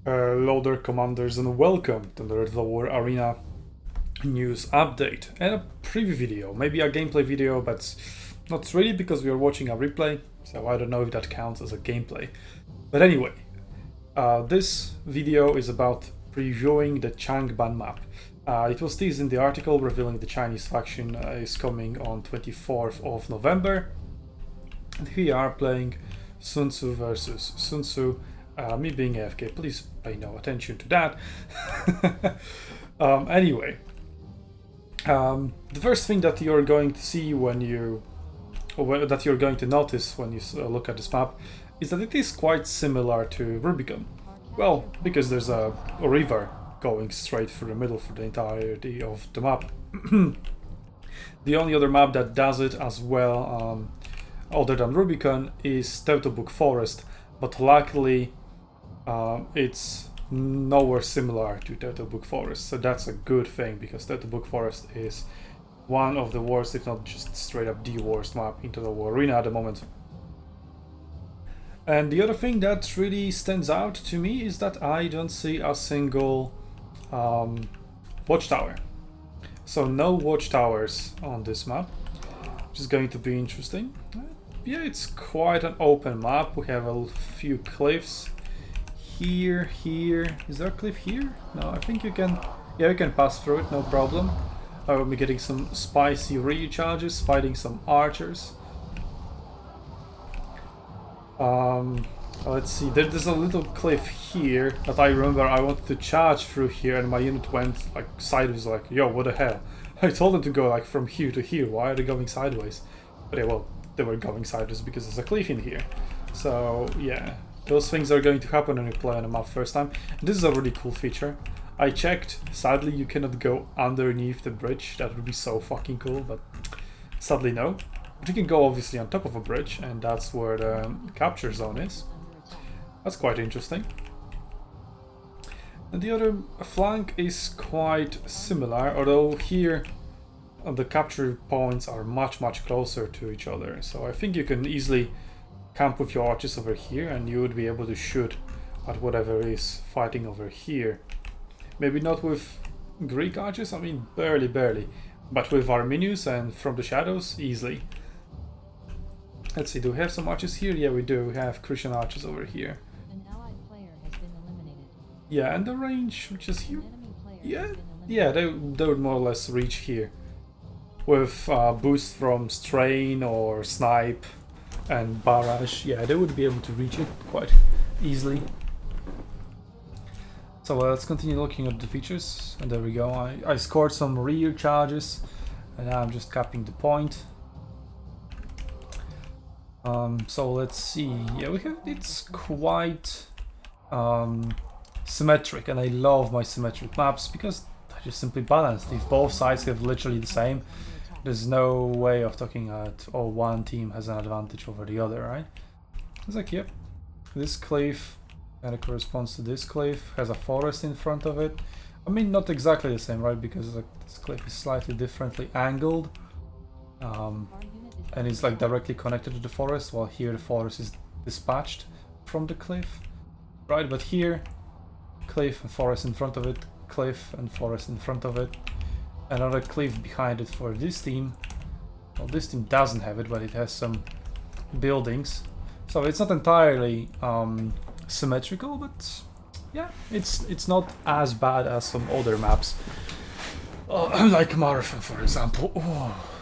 Hello there, commanders, and welcome to the Red War Arena news update and a preview video, maybe a gameplay video, but not really because we are watching a replay, so I don't know if that counts as a gameplay. But anyway, this video is about previewing the Changban map. It was teased in the article revealing the Chinese faction is coming on 24th of November. And we are playing SUNTZU versus SUNTZU. Me being AFK, please pay no attention to that. Anyway, the first thing that you're going to see when you, that you're going to notice when you look at this map, is that it is quite similar to Rubicon. Well, because there's a river going straight through the middle for the entirety of the map. The only other map that does it as well, other than Rubicon, is Teutoburg Forest, but luckily it's nowhere similar to Teutoburg Forest, so that's a good thing, because Teutoburg Forest is one of the worst, if not just straight up the worst map into the war arena at the moment. And the other thing that really stands out to me is that I don't see a single watchtower. So no watchtowers on this map, which is going to be interesting. Yeah, it's quite an open map. We have a few cliffs here. Is there a cliff here? No, I think you can. Yeah, you can pass through it, no problem. I will be getting some spicy recharges, fighting some archers. Let's see. There's a little cliff here that I remember I wanted to charge through here, and my unit went like sideways. Like, yo, what the hell? I told them to go like from here to here. Why are they going sideways? But yeah, well, they were going sideways because there's a cliff in here. So yeah, those things are going to happen when you play on a map first time. And this is a really cool feature. I checked. Sadly, you cannot go underneath the bridge. That would be so fucking cool, but sadly no. But you can go obviously on top of a bridge, and that's where the capture zone is. That's quite interesting. And the other flank is quite similar, although here the capture points are much closer to each other. So I think you can easily camp with your archers over here, and you would be able to shoot at whatever is fighting over here. Maybe not with Greek archers, I mean barely, but with Arminius and from the shadows, easily. Let's see, do we have some archers here? Yeah, we do. We have Christian archers over here. An allied player has been eliminated. Yeah, and the range, which is here. Yeah, they would more or less reach here. With boost from Strain or Snipe and Barrage, yeah, they would be able to reach it quite easily. So let's continue looking at the features, and there we go. I scored some rear charges, and now I'm just capping the point. So let's see. Yeah, it's quite symmetric, and I love my symmetric maps because they're just simply balanced. If both sides have literally the same, there's no way of talking at, oh, one team has an advantage over the other, right? It's like, yep, this cliff kind of corresponds to this cliff, has a forest in front of it. I mean, not exactly the same, right? Because like this cliff is slightly differently angled. And it's like directly connected to the forest, while here the forest is dispatched from the cliff, right? But here, cliff and forest in front of it, cliff and forest in front of it, another cliff behind it for this team. Well, this team doesn't have it, but it has some buildings, so it's not entirely symmetrical, but yeah, it's not as bad as some other maps, like Marathon, for example. Oh.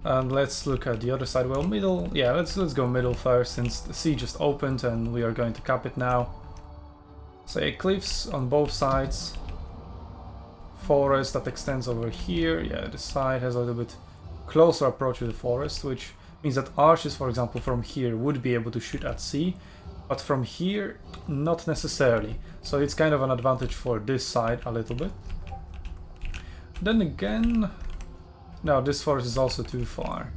And let's look at the other side. Well, middle. Yeah, let's go middle first, since the sea just opened and we are going to cap it now. So cliffs on both sides. Forest that extends over here. Yeah, the side has a little bit closer approach to the forest, which means that archers, for example, from here would be able to shoot at sea, but from here, not necessarily. So it's kind of an advantage for this side a little bit. Then again, no, this forest is also too far.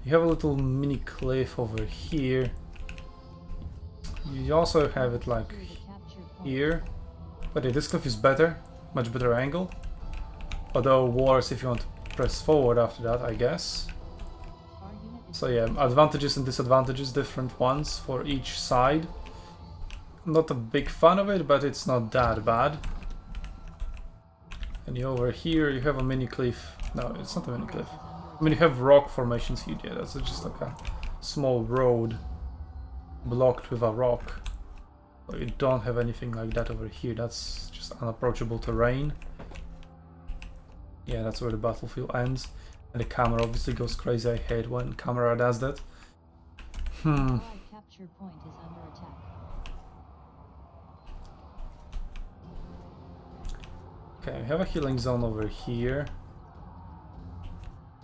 You have a little mini cliff over here. You also have it like here. But yeah, this cliff is better, much better angle. Although worse if you want to press forward after that, I guess. So yeah, advantages and disadvantages, different ones for each side. Not a big fan of it, but it's not that bad. And you over here, you have a mini cliff. No, it's not a mini cliff. I mean, you have rock formations here. Yeah, that's just like a small road blocked with a rock. So you don't have anything like that over here. That's just unapproachable terrain. Yeah, that's where the battlefield ends. And the camera obviously goes crazy. I hate when camera does that. Allied capture point is under attack. Okay, we have a healing zone over here.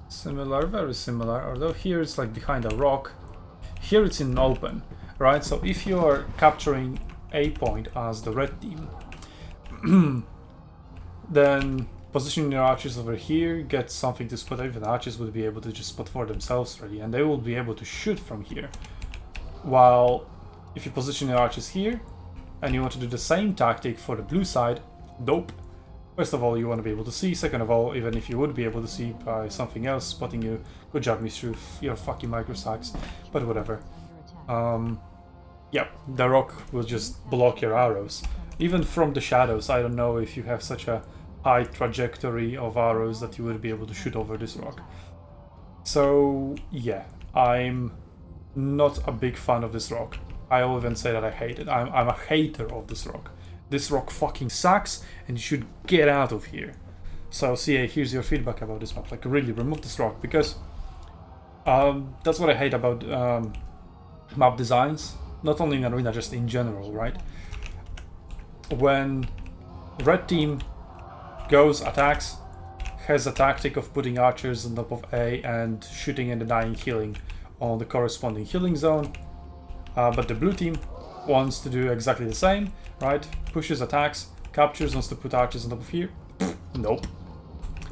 Similar, very similar, although here it's like behind a rock. Here it's in open, right? So if you are capturing a point as the red team, then positioning your archers over here gets something to spot. Even archers would be able to just spot for themselves really, and they will be able to shoot from here. While if you position your archers here, and you want to do the same tactic for the blue side, nope. First of all, you want to be able to see. Second of all, even if you would be able to see by something else spotting you, good job, Mr. Your fucking microsacks. But whatever. Yeah, the rock will just block your arrows. Even from the shadows, I don't know if you have such a high trajectory of arrows that you would be able to shoot over this rock. So, yeah, I'm not a big fan of this rock. I'll even say that I hate it. I'm a hater of this rock. This rock fucking sucks, and you should get out of here. So, CA, here's your feedback about this map. Like, really, remove this rock, because that's what I hate about map designs. Not only in Arena, just in general, right? When red team goes, attacks, has a tactic of putting archers on top of A and shooting and denying healing on the corresponding healing zone, but the blue team wants to do exactly the same, right? Pushes, attacks, captures, wants to put archers on top of here. Nope.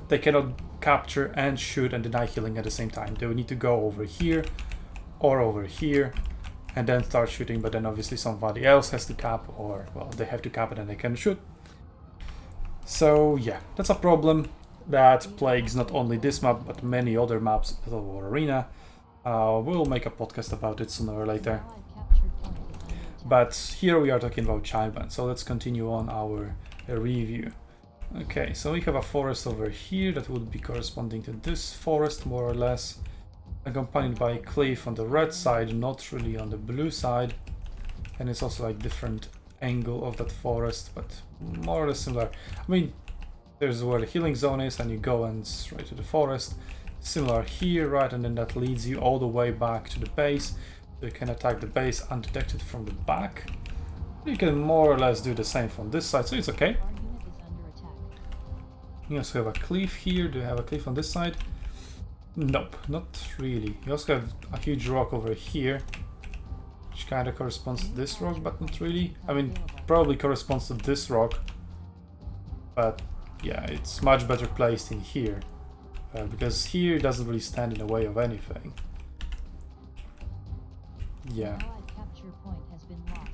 They cannot capture and shoot and deny healing at the same time. They would need to go over here or over here and then start shooting, but then obviously somebody else has to cap, or, well, they have to cap it and they can shoot. So yeah, that's a problem that plagues not only this map, but many other maps of Arena. We'll make a podcast about it sooner or later. But here we are talking about Changban, so let's continue on our review. Okay, so we have a forest over here that would be corresponding to this forest, more or less, accompanied by a cliff on the red side, not really on the blue side, and it's also like different angle of that forest, but more or less similar. I mean, there's where the healing zone is, and you go and straight to the forest. Similar here, right, and then that leads you all the way back to the base. You can attack the base undetected from the back. You can more or less do the same from this side, so it's okay. You also have a cliff here. Do you have a cliff on this side? Nope, not really. You also have a huge rock over here, which kind of corresponds to this rock, but not really. I mean, probably corresponds to this rock, but yeah, it's much better placed in here, because here it doesn't really stand in the way of anything. Yeah.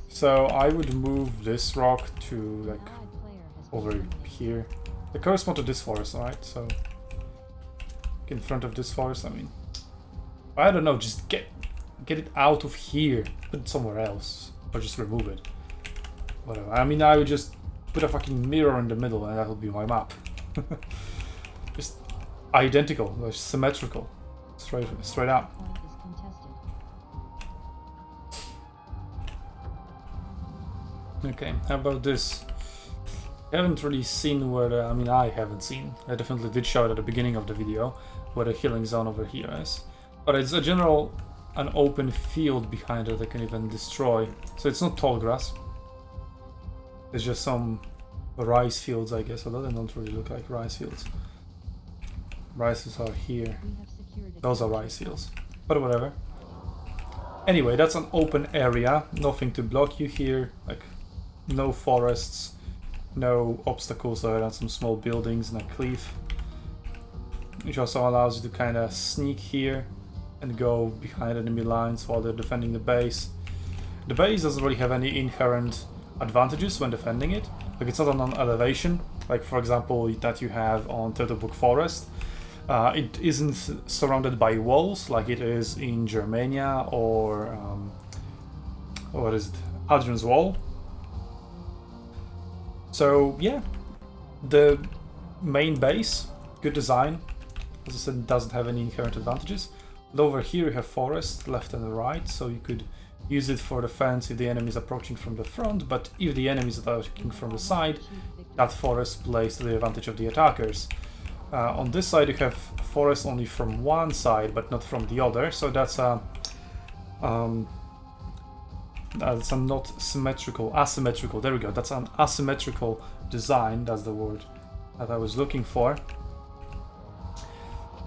So I would move this rock to like over here. They correspond to this forest, right? So in front of this forest, I mean, I don't know, just get it out of here, put it somewhere else, or just remove it. Whatever. I mean, I would just put a fucking mirror in the middle, and that would be my map. Just identical, symmetrical, straight up. Okay, how about this? I haven't really seen where I mean, I haven't seen. I definitely did show it at the beginning of the video where the healing zone over here is. But it's an open field behind it that can even destroy. So it's not tall grass. It's just some rice fields, I guess, although they don't really look like rice fields. Rices are here. Those are rice fields. But whatever. Anyway, that's an open area. Nothing to block you here. Like, no forests, no obstacles other than some small buildings and a cliff, which also allows you to kind of sneak here and go behind enemy lines while they're defending the base. The base doesn't really have any inherent advantages when defending it. Like, it's not on an elevation, like for example that you have on Turtle Book Forest. It isn't surrounded by walls like it is in Germania or what is it, Hadrian's Wall. So yeah, the main base, good design. As I said, it doesn't have any inherent advantages. But over here you have forest, left and right, so you could use it for defense if the enemy is approaching from the front, but if the enemy is attacking from the side, that forest plays to the advantage of the attackers. On this side you have forest only from one side, but not from the other, so that's a not symmetrical, asymmetrical, there we go, that's an asymmetrical design, that's the word that I was looking for.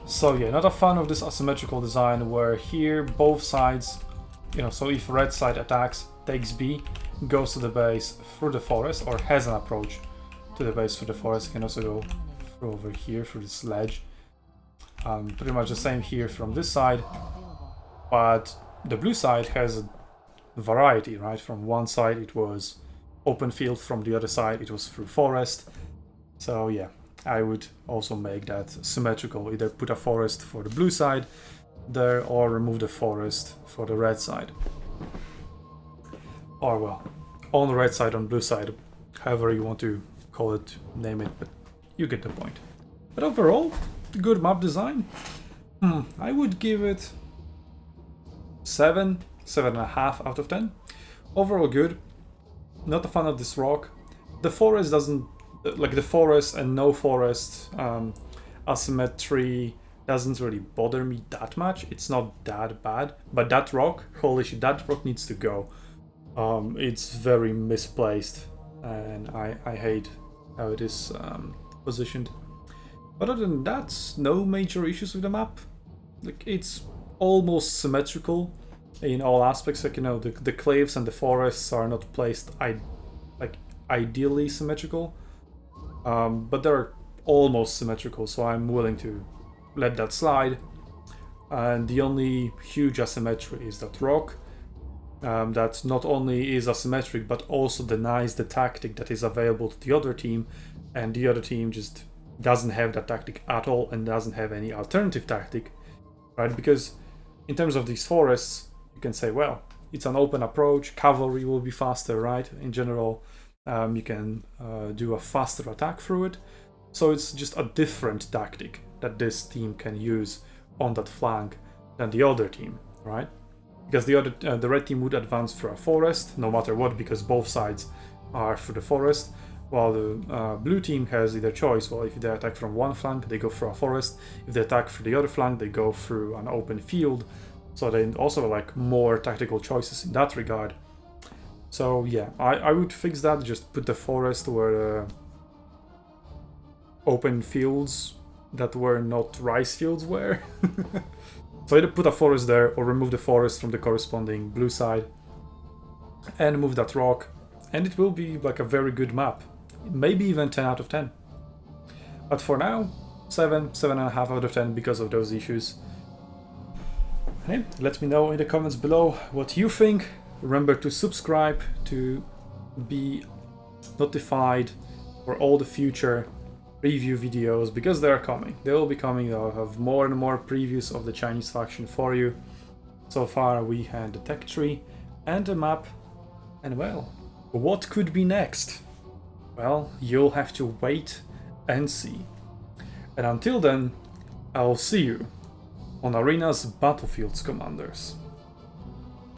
So yeah, not a fan of this asymmetrical design where here both sides, you know, so if red side attacks, takes B, goes to the base through the forest, or has an approach to the base through the forest, can also go through over here through this ledge. Pretty much the same here from this side, but the blue side has a variety, right? From one side it was open field, from the other side it was through forest. So yeah, I would also make that symmetrical, either put a forest for the blue side there or remove the forest for the red side. Or well, on the red side, on blue side, however you want to call it, name it, but you get the point. But overall, good map design. I would give it 7, 7.5 out of 10. Overall good. Not a fan of this rock. The forest doesn't, like the forest and no forest asymmetry doesn't really bother me that much. It's not that bad, but that rock, holy shit, that rock needs to go. It's very misplaced and I hate how it is positioned. Other than that, no major issues with the map. Like, it's almost symmetrical in all aspects. Like, you know, the cliffs and the forests are not placed ideally symmetrical, but they're almost symmetrical, so I'm willing to let that slide. And the only huge asymmetry is that rock, that not only is asymmetric but also denies the tactic that is available to the other team, and the other team just doesn't have that tactic at all and doesn't have any alternative tactic, right? Because in terms of these forests, you can say, well, it's an open approach, cavalry will be faster, right? In general, you can do a faster attack through it. So it's just a different tactic that this team can use on that flank than the other team, right? Because the red team would advance through a forest no matter what, because both sides are through the forest, while the blue team has either choice. Well, if they attack from one flank, they go through a forest. If they attack through the other flank, they go through an open field. So they also like more tactical choices in that regard. So yeah, I would fix that, just put the forest where the open fields that were not rice fields were. So either put a forest there or remove the forest from the corresponding blue side and move that rock, and it will be like a very good map. Maybe even 10 out of 10. But for now, 7, 7.5 out of 10 because of those issues. Hey, let me know in the comments below what you think. Remember to subscribe to be notified for all the future preview videos, because they are coming. They will be coming. I'll have more and more previews of the Chinese faction for you. So far we had the tech tree and a map, and well, what could be next? Well, you'll have to wait and see. And until then, I'll see you on Arena's Battlefields, Commanders.